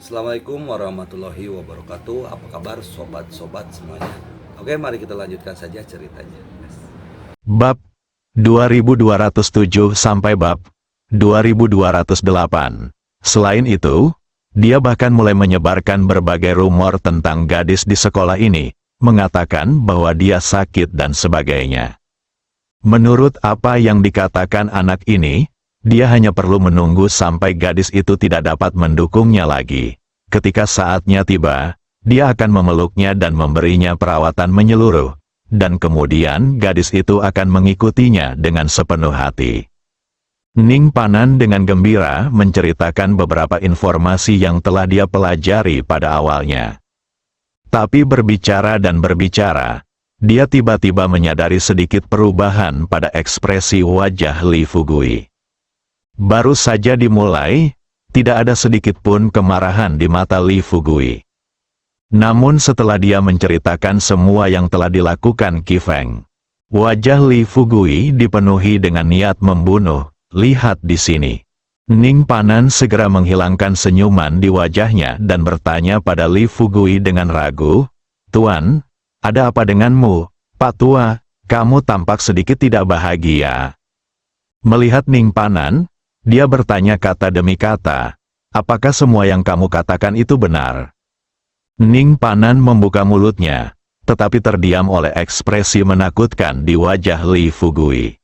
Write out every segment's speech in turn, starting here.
Assalamualaikum warahmatullahi wabarakatuh. Apa kabar sobat-sobat semuanya? Oke, mari kita lanjutkan saja ceritanya. Bab 2207 sampai bab 2208. Selain itu, dia bahkan mulai menyebarkan berbagai rumor tentang gadis di sekolah ini, mengatakan bahwa dia sakit dan sebagainya. Menurut apa yang dikatakan anak ini, dia hanya perlu menunggu sampai gadis itu tidak dapat mendukungnya lagi. Ketika saatnya tiba, dia akan memeluknya dan memberinya perawatan menyeluruh. Dan kemudian gadis itu akan mengikutinya dengan sepenuh hati. Ning Panan dengan gembira menceritakan beberapa informasi yang telah dia pelajari pada awalnya. Tapi berbicara dan berbicara, dia tiba-tiba menyadari sedikit perubahan pada ekspresi wajah Li Fugui. Baru saja dimulai, tidak ada sedikit pun kemarahan di mata Li Fugui. Namun setelah dia menceritakan semua yang telah dilakukan Qi Feng, wajah Li Fugui dipenuhi dengan niat membunuh. Lihat di sini. Ning Panan segera menghilangkan senyuman di wajahnya dan bertanya pada Li Fugui dengan ragu, "Tuan, ada apa denganmu, Pak Tua? Kamu tampak sedikit tidak bahagia." Melihat Ning Panan, dia bertanya kata demi kata, "Apakah semua yang kamu katakan itu benar?" Ning Panan membuka mulutnya, tetapi terdiam oleh ekspresi menakutkan di wajah Li Fugui.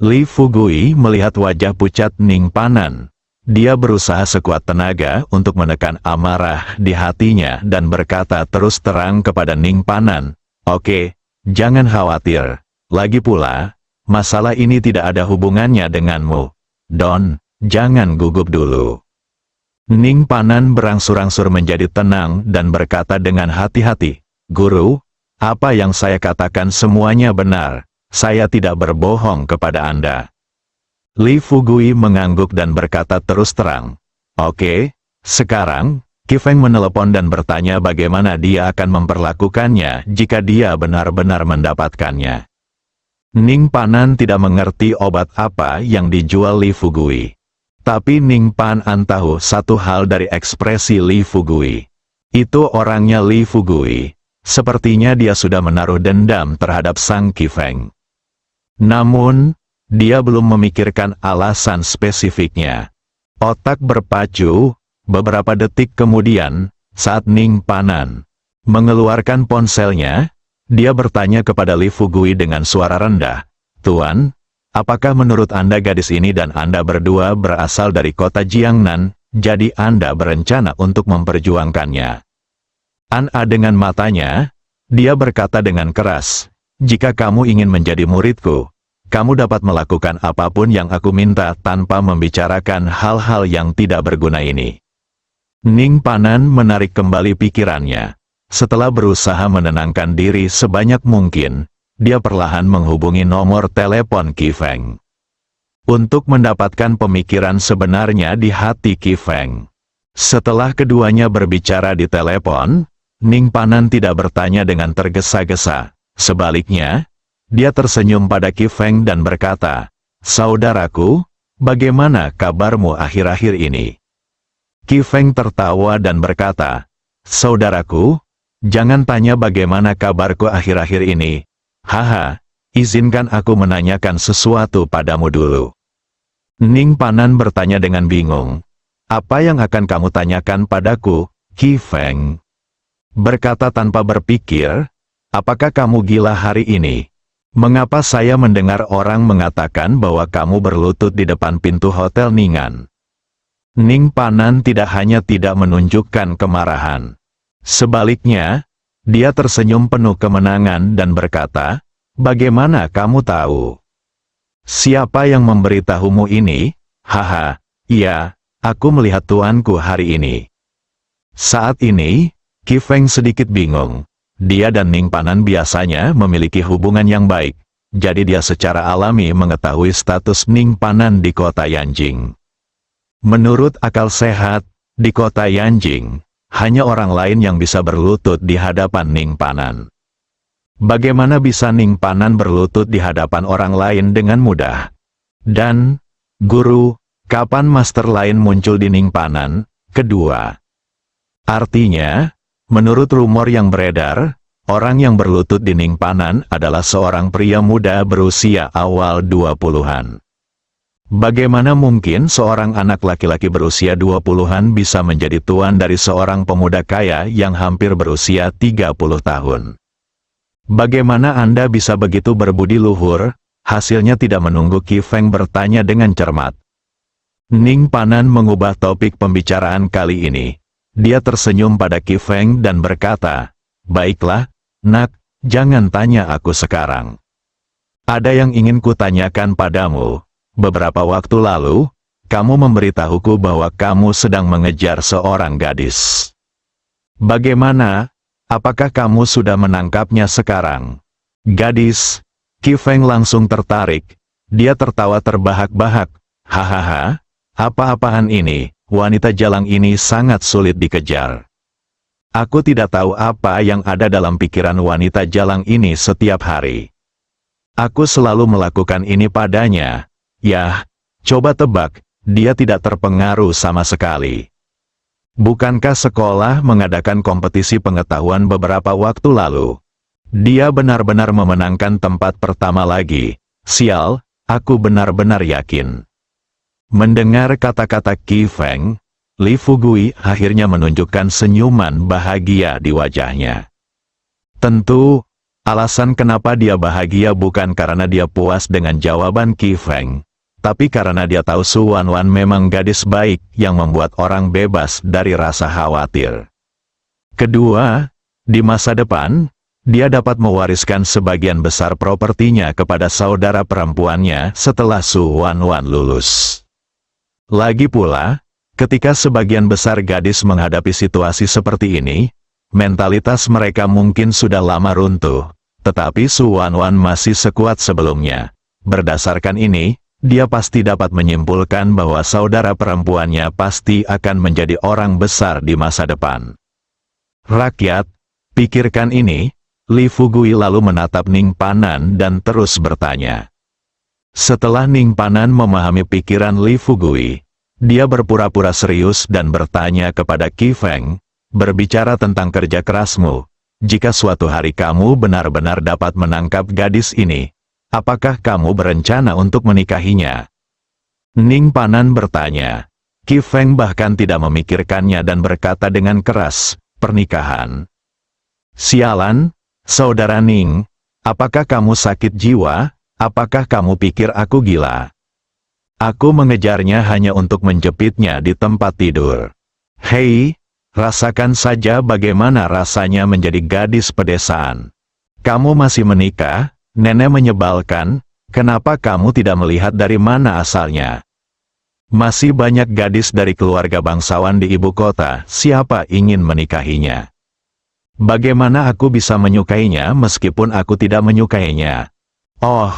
Li Fugui melihat wajah pucat Ning Panan. Dia berusaha sekuat tenaga untuk menekan amarah di hatinya dan berkata terus terang kepada Ning Panan, "Oke, jangan khawatir. Lagi pula, masalah ini tidak ada hubungannya denganmu. Don, jangan gugup dulu." Ning Panan berangsur-angsur menjadi tenang dan berkata dengan hati-hati, "Guru, apa yang saya katakan semuanya benar. Saya tidak berbohong kepada Anda." Li Fugui mengangguk dan berkata terus terang, "Oke, sekarang, Qi Feng menelepon dan bertanya bagaimana dia akan memperlakukannya jika dia benar-benar mendapatkannya." Ning Panan tidak mengerti obat apa yang dijual Li Fugui. Tapi Ning Panan tahu satu hal dari ekspresi Li Fugui. Itu orangnya Li Fugui. Sepertinya dia sudah menaruh dendam terhadap sang Qi Feng. Namun, dia belum memikirkan alasan spesifiknya. Otak berpacu, beberapa detik kemudian, saat Ning Panan mengeluarkan ponselnya, dia bertanya kepada Li Fugui dengan suara rendah, "Tuan, apakah menurut Anda gadis ini dan Anda berdua berasal dari kota Jiangnan, jadi Anda berencana untuk memperjuangkannya?" An-A dengan matanya, dia berkata dengan keras, "Jika kamu ingin menjadi muridku, kamu dapat melakukan apapun yang aku minta tanpa membicarakan hal-hal yang tidak berguna ini." Ning Panan menarik kembali pikirannya. Setelah berusaha menenangkan diri sebanyak mungkin, dia perlahan menghubungi nomor telepon Qi Feng. Untuk mendapatkan pemikiran sebenarnya di hati Qi Feng. Setelah keduanya berbicara di telepon, Ning Panan tidak bertanya dengan tergesa-gesa. Sebaliknya, dia tersenyum pada Qi Feng dan berkata, "Saudaraku, bagaimana kabarmu akhir-akhir ini?" Qi Feng tertawa dan berkata, "Saudaraku, jangan tanya bagaimana kabarku akhir-akhir ini. Haha, izinkan aku menanyakan sesuatu padamu dulu." Ning Panan bertanya dengan bingung, "Apa yang akan kamu tanyakan padaku, Qi Feng?" Berkata tanpa berpikir, "Apakah kamu gila hari ini? Mengapa saya mendengar orang mengatakan bahwa kamu berlutut di depan pintu Hotel Ningan?" Ning Panan tidak hanya tidak menunjukkan kemarahan. Sebaliknya, dia tersenyum penuh kemenangan dan berkata, "Bagaimana kamu tahu? Siapa yang memberitahumu ini?" "Haha, iya, aku melihat tuanku hari ini." Saat ini, Qi Feng sedikit bingung. Dia dan Ning Panan biasanya memiliki hubungan yang baik, jadi dia secara alami mengetahui status Ning Panan di kota Yanjing. Menurut akal sehat, di kota Yanjing, hanya orang lain yang bisa berlutut di hadapan Ning Panan. Bagaimana bisa Ning Panan berlutut di hadapan orang lain dengan mudah? Dan, "Guru, kapan master lain muncul di Ning Panan?" Kedua, Artinya, menurut rumor yang beredar, orang yang berlutut di Ningpanan adalah seorang pria muda berusia awal 20-an. Bagaimana mungkin seorang anak laki-laki berusia 20-an bisa menjadi tuan dari seorang pemuda kaya yang hampir berusia 30 tahun? Bagaimana Anda bisa begitu berbudi luhur? Hasilnya tidak menunggu Qi Feng bertanya dengan cermat. Ningpanan mengubah topik pembicaraan kali ini. Dia tersenyum pada Qi Feng dan berkata, "Baiklah, nak, jangan tanya aku sekarang. Ada yang ingin kutanyakan padamu. Beberapa waktu lalu, kamu memberitahuku bahwa kamu sedang mengejar seorang gadis. Bagaimana? Apakah kamu sudah menangkapnya sekarang?" Gadis? Qi Feng langsung tertarik. Dia tertawa terbahak-bahak. "Hahaha, apa-apaan ini? Wanita jalang ini sangat sulit dikejar. Aku tidak tahu apa yang ada dalam pikiran wanita jalang ini setiap hari. Aku selalu melakukan ini padanya. Yah, coba tebak, dia tidak terpengaruh sama sekali. Bukankah sekolah mengadakan kompetisi pengetahuan beberapa waktu lalu? Dia benar-benar memenangkan tempat pertama lagi. Sial, aku benar-benar yakin." Mendengar kata-kata Qi Feng, Li Fugui akhirnya menunjukkan senyuman bahagia di wajahnya. Tentu, alasan kenapa dia bahagia bukan karena dia puas dengan jawaban Qi Feng, tapi karena dia tahu Su Wanwan memang gadis baik yang membuat orang bebas dari rasa khawatir. Kedua, di masa depan, dia dapat mewariskan sebagian besar propertinya kepada saudara perempuannya setelah Su Wanwan lulus. Lagi pula, ketika sebagian besar gadis menghadapi situasi seperti ini, mentalitas mereka mungkin sudah lama runtuh, tetapi Su Wanwan masih sekuat sebelumnya. Berdasarkan ini, dia pasti dapat menyimpulkan bahwa saudara perempuannya pasti akan menjadi orang besar di masa depan. Rakyat, pikirkan ini. Li Fugui lalu menatap Ningpanan dan terus bertanya. Setelah Ningpanan memahami pikiran Li Fugui, dia berpura-pura serius dan bertanya kepada Qi Feng, "Berbicara tentang kerja kerasmu, jika suatu hari kamu benar-benar dapat menangkap gadis ini, apakah kamu berencana untuk menikahinya?" Ningpanan bertanya. Qi Feng bahkan tidak memikirkannya dan berkata dengan keras, "Pernikahan? Sialan, Saudara Ning, apakah kamu sakit jiwa? Apakah kamu pikir aku gila? Aku mengejarnya hanya untuk menjepitnya di tempat tidur. Hei, rasakan saja bagaimana rasanya menjadi gadis pedesaan. Kamu masih menikah, nenek menyebalkan, kenapa kamu tidak melihat dari mana asalnya? Masih banyak gadis dari keluarga bangsawan di ibu kota, siapa ingin menikahinya? Bagaimana aku bisa menyukainya meskipun aku tidak menyukainya? Oh,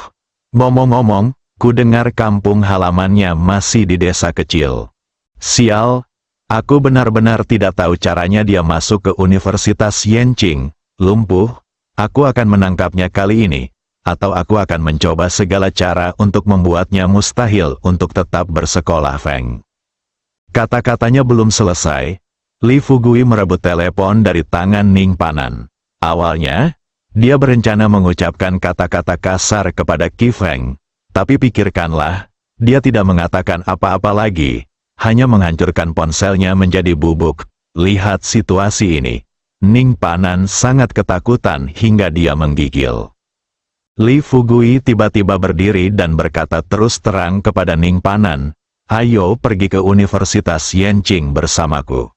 ngomong-ngomong, ku dengar kampung halamannya masih di desa kecil. Sial, aku benar-benar tidak tahu caranya dia masuk ke Universitas Yenqing. Lumpuh, aku akan menangkapnya kali ini, atau aku akan mencoba segala cara untuk membuatnya mustahil untuk tetap bersekolah Feng. Kata-katanya belum selesai. Li Fugui merebut telepon dari tangan Ningpanan. Awalnya, dia berencana mengucapkan kata-kata kasar kepada Qi Feng. Tapi pikirkanlah, dia tidak mengatakan apa-apa lagi, hanya menghancurkan ponselnya menjadi bubuk. Lihat situasi ini. Ningpanan sangat ketakutan hingga dia menggigil. Li Fugui tiba-tiba berdiri dan berkata terus terang kepada Ningpanan, "Ayo pergi ke Universitas Yenqing bersamaku."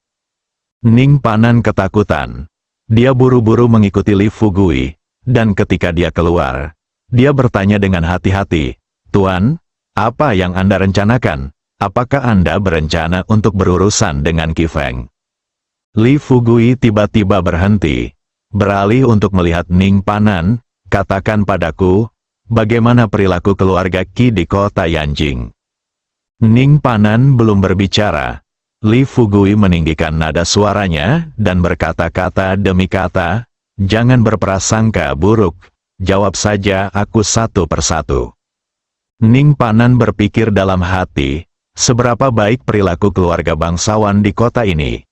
Ningpanan ketakutan. Dia buru-buru mengikuti Li Fugui, dan ketika dia keluar, dia bertanya dengan hati-hati, "Tuan, apa yang Anda rencanakan? Apakah Anda berencana untuk berurusan dengan Qi Feng?" Li Fugui tiba-tiba berhenti. Beralih untuk melihat Ningpanan, "Katakan padaku, bagaimana perilaku keluarga Qi di kota Yanjing?" Ningpanan belum berbicara. Li Fugui meninggikan nada suaranya, dan berkata-kata demi kata, "Jangan berprasangka buruk, jawab saja aku satu persatu." Ningpanan berpikir dalam hati, seberapa baik perilaku keluarga bangsawan di kota ini.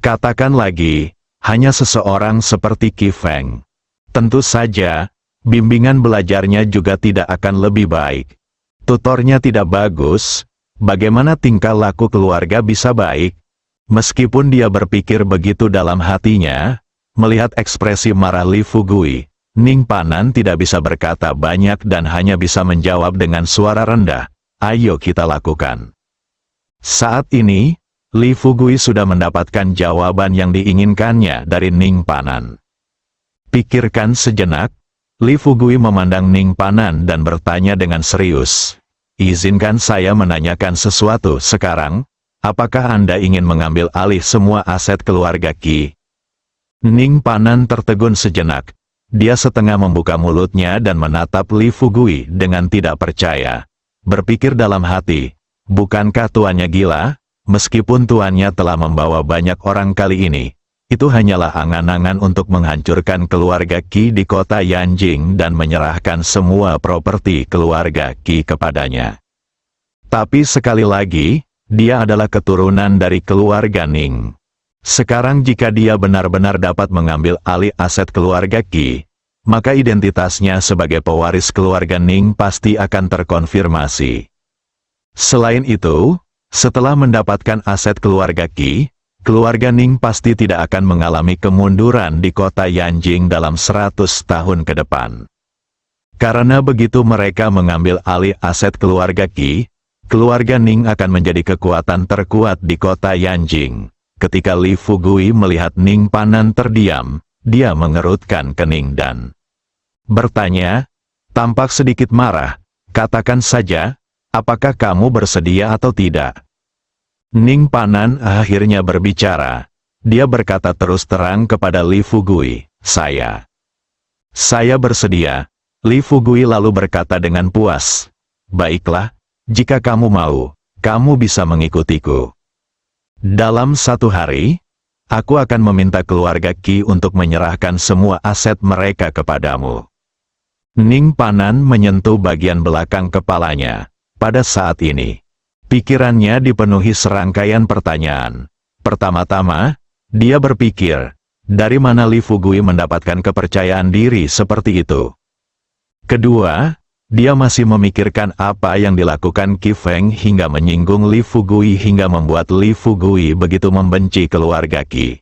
Katakan lagi, hanya seseorang seperti Qi Feng. Tentu saja, bimbingan belajarnya juga tidak akan lebih baik. Tutornya tidak bagus, bagaimana tingkah laku keluarga bisa baik? Meskipun dia berpikir begitu dalam hatinya, melihat ekspresi marah Li Fugui, Ning Panan tidak bisa berkata banyak dan hanya bisa menjawab dengan suara rendah, "Ayo kita lakukan." Saat ini, Li Fugui sudah mendapatkan jawaban yang diinginkannya dari Ning Panan. Pikirkan sejenak, Li Fugui memandang Ning Panan dan bertanya dengan serius, "Izinkan saya menanyakan sesuatu sekarang, apakah Anda ingin mengambil alih semua aset keluarga Qi?" Ning Panan tertegun sejenak. Dia setengah membuka mulutnya dan menatap Li Fugui dengan tidak percaya. Berpikir dalam hati, bukankah tuannya gila? Meskipun tuannya telah membawa banyak orang kali ini, itu hanyalah angan-angan untuk menghancurkan keluarga Qi di kota Yanjing dan menyerahkan semua properti keluarga Qi kepadanya. Tapi sekali lagi, dia adalah keturunan dari keluarga Ning. Sekarang jika dia benar-benar dapat mengambil alih aset keluarga Qi, maka identitasnya sebagai pewaris keluarga Ning pasti akan terkonfirmasi. Selain itu, setelah mendapatkan aset keluarga Qi, keluarga Ning pasti tidak akan mengalami kemunduran di kota Yanjing dalam 100 tahun ke depan. Karena begitu mereka mengambil alih aset keluarga Qi, keluarga Ning akan menjadi kekuatan terkuat di kota Yanjing. Ketika Li Fugui melihat Ning Panan terdiam, dia mengerutkan kening dan bertanya, tampak sedikit marah, "Katakan saja, apakah kamu bersedia atau tidak?" Ning Panan akhirnya berbicara. Dia berkata terus terang kepada Li Fugui, Saya bersedia." Li Fugui lalu berkata dengan puas, "Baiklah. Jika kamu mau, kamu bisa mengikutiku. Dalam 1 hari, aku akan meminta keluarga Qi untuk menyerahkan semua aset mereka kepadamu." Ning Panan menyentuh bagian belakang kepalanya. Pada saat ini, pikirannya dipenuhi serangkaian pertanyaan. Pertama-tama, dia berpikir, dari mana Li Fugui mendapatkan kepercayaan diri seperti itu? Kedua, dia masih memikirkan apa yang dilakukan Qi Feng hingga menyinggung Li Fugui hingga membuat Li Fugui begitu membenci keluarga Qi.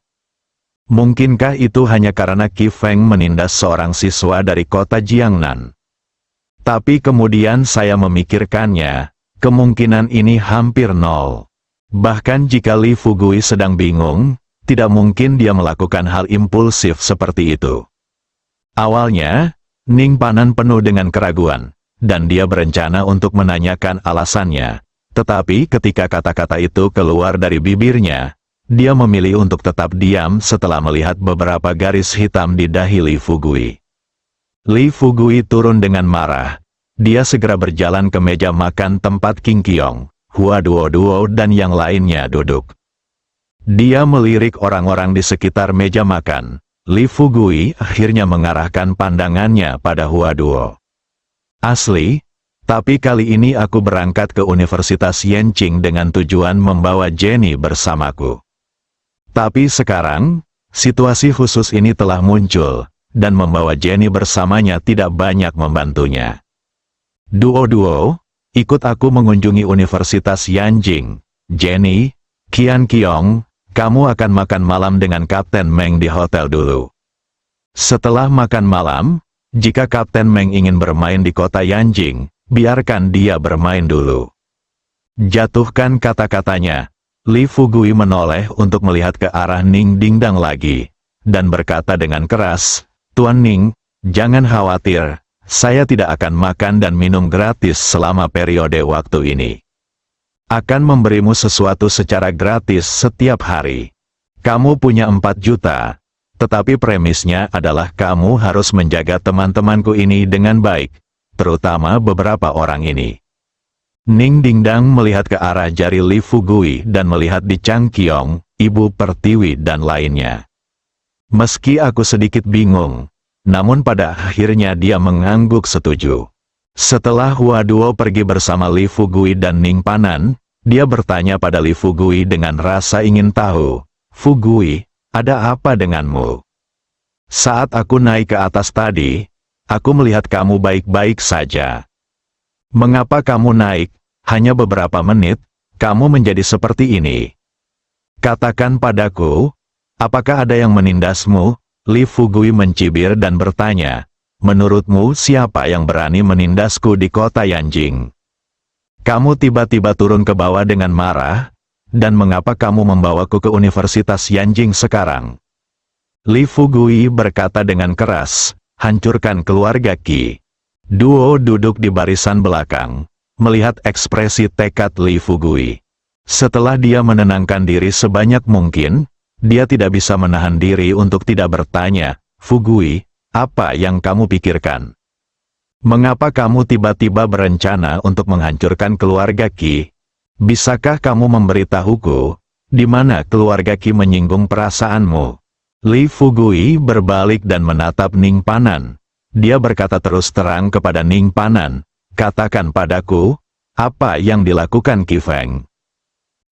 Mungkinkah itu hanya karena Qi Feng menindas seorang siswa dari kota Jiangnan? Tapi kemudian saya memikirkannya, kemungkinan ini hampir nol. Bahkan jika Li Fugui sedang bingung, tidak mungkin dia melakukan hal impulsif seperti itu. Awalnya, Ning Panan penuh dengan keraguan, dan dia berencana untuk menanyakan alasannya. Tetapi ketika kata-kata itu keluar dari bibirnya, dia memilih untuk tetap diam setelah melihat beberapa garis hitam di dahi Li Fugui. Li Fugui turun dengan marah. Dia segera berjalan ke meja makan tempat King Qiong, Hua Duo dan yang lainnya duduk. Dia melirik orang-orang di sekitar meja makan. Li Fugui akhirnya mengarahkan pandangannya pada Hua Duo. "Asli, tapi kali ini aku berangkat ke Universitas Yanqing dengan tujuan membawa Jenny bersamaku. Tapi sekarang, situasi khusus ini telah muncul, dan membawa Jenny bersamanya tidak banyak membantunya. Duo, ikut aku mengunjungi Universitas Yanqing. Jenny, Qian Qiong, kamu akan makan malam dengan Kapten Meng di hotel dulu. Setelah makan malam, jika Kapten Meng ingin bermain di kota Yanqing, biarkan dia bermain dulu." Jatuhkan kata-katanya, Li Fugui menoleh untuk melihat ke arah Ning Dingdang lagi, dan berkata dengan keras, "Tuan Ning, jangan khawatir, saya tidak akan makan dan minum gratis selama periode waktu ini. Akan memberimu sesuatu secara gratis setiap hari. Kamu punya 4 juta, tetapi premisnya adalah kamu harus menjaga teman-temanku ini dengan baik, terutama beberapa orang ini." Ning Dingdang melihat ke arah jari Li Fugui dan melihat di Chang Qiong, Ibu Pertiwi dan lainnya. Meski aku sedikit bingung, namun pada akhirnya dia mengangguk setuju. Setelah Hua Duo pergi bersama Li Fugui dan Ning Panan, dia bertanya pada Li Fugui dengan rasa ingin tahu, Fugui, ada apa denganmu? Saat aku naik ke atas tadi, aku melihat kamu baik-baik saja. Mengapa kamu naik, hanya beberapa menit, kamu menjadi seperti ini? Katakan padaku, apakah ada yang menindasmu? Li Fugui mencibir dan bertanya, menurutmu siapa yang berani menindasku di kota Yanjing? Kamu tiba-tiba turun ke bawah dengan marah, dan mengapa kamu membawaku ke Universitas Yanjing sekarang? Li Fugui berkata dengan keras, hancurkan keluarga Qi. Duo duduk di barisan belakang, melihat ekspresi tekad Li Fugui. Setelah dia menenangkan diri sebanyak mungkin, dia tidak bisa menahan diri untuk tidak bertanya, Fugui, apa yang kamu pikirkan? Mengapa kamu tiba-tiba berencana untuk menghancurkan keluarga Qi? Bisakah kamu memberitahuku, di mana keluarga Qi menyinggung perasaanmu? Li Fugui berbalik dan menatap Ning Panan. Dia berkata terus terang kepada Ning Panan, katakan padaku, apa yang dilakukan Qi Feng?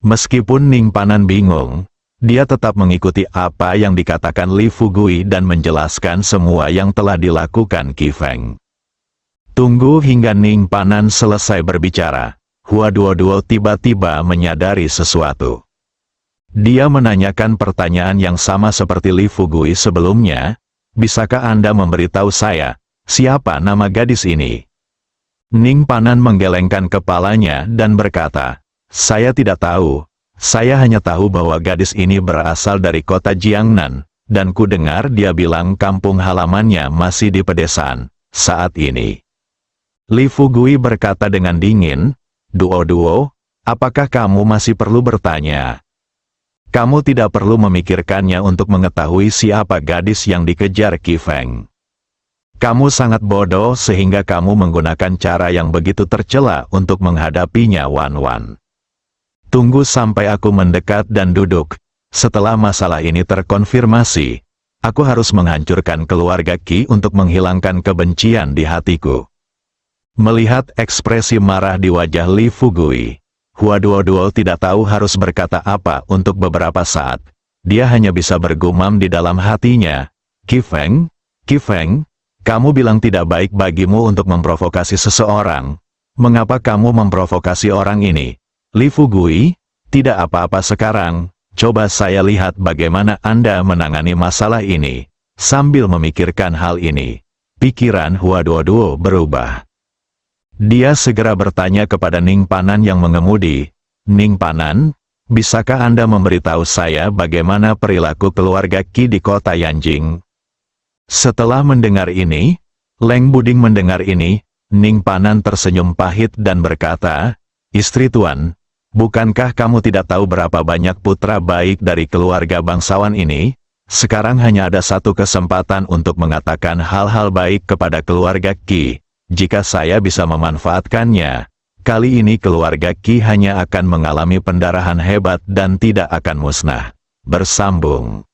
Meskipun Ning Panan bingung, dia tetap mengikuti apa yang dikatakan Li Fugui dan menjelaskan semua yang telah dilakukan Qi Feng. Tunggu hingga Ning Panan selesai berbicara. Hua Duoduo tiba-tiba menyadari sesuatu. Dia menanyakan pertanyaan yang sama seperti Li Fugui sebelumnya, bisakah Anda memberitahu saya, siapa nama gadis ini? Ning Panan menggelengkan kepalanya dan berkata, saya tidak tahu. Saya hanya tahu bahwa gadis ini berasal dari kota Jiangnan, dan ku dengar dia bilang kampung halamannya masih di pedesaan, saat ini. Li Fugui berkata dengan dingin, Duo-duo, apakah kamu masih perlu bertanya? Kamu tidak perlu memikirkannya untuk mengetahui siapa gadis yang dikejar Qi Feng. Kamu sangat bodoh sehingga kamu menggunakan cara yang begitu tercela untuk menghadapinya Wan Wan. Tunggu sampai aku mendekat dan duduk. Setelah masalah ini terkonfirmasi, aku harus menghancurkan keluarga Qi untuk menghilangkan kebencian di hatiku. Melihat ekspresi marah di wajah Li Fugui, Hua Duoduo tidak tahu harus berkata apa untuk beberapa saat. Dia hanya bisa bergumam di dalam hatinya, Qi Feng, kamu bilang tidak baik bagimu untuk memprovokasi seseorang. Mengapa kamu memprovokasi orang ini? Li Fugui, tidak apa-apa sekarang, coba saya lihat bagaimana Anda menangani masalah ini. Sambil memikirkan hal ini, pikiran Hua Duoduo berubah. Dia segera bertanya kepada Ning Panan yang mengemudi, Ning Panan, bisakah Anda memberitahu saya bagaimana perilaku keluarga Qi di kota Yanjing? Setelah mendengar ini, Leng Buding mendengar ini, Ning Panan tersenyum pahit dan berkata, istri tuan, bukankah kamu tidak tahu berapa banyak putra baik dari keluarga bangsawan ini? Sekarang hanya ada satu kesempatan untuk mengatakan hal-hal baik kepada keluarga Qi. Jika saya bisa memanfaatkannya, kali ini keluarga Qi hanya akan mengalami pendarahan hebat dan tidak akan musnah. Bersambung.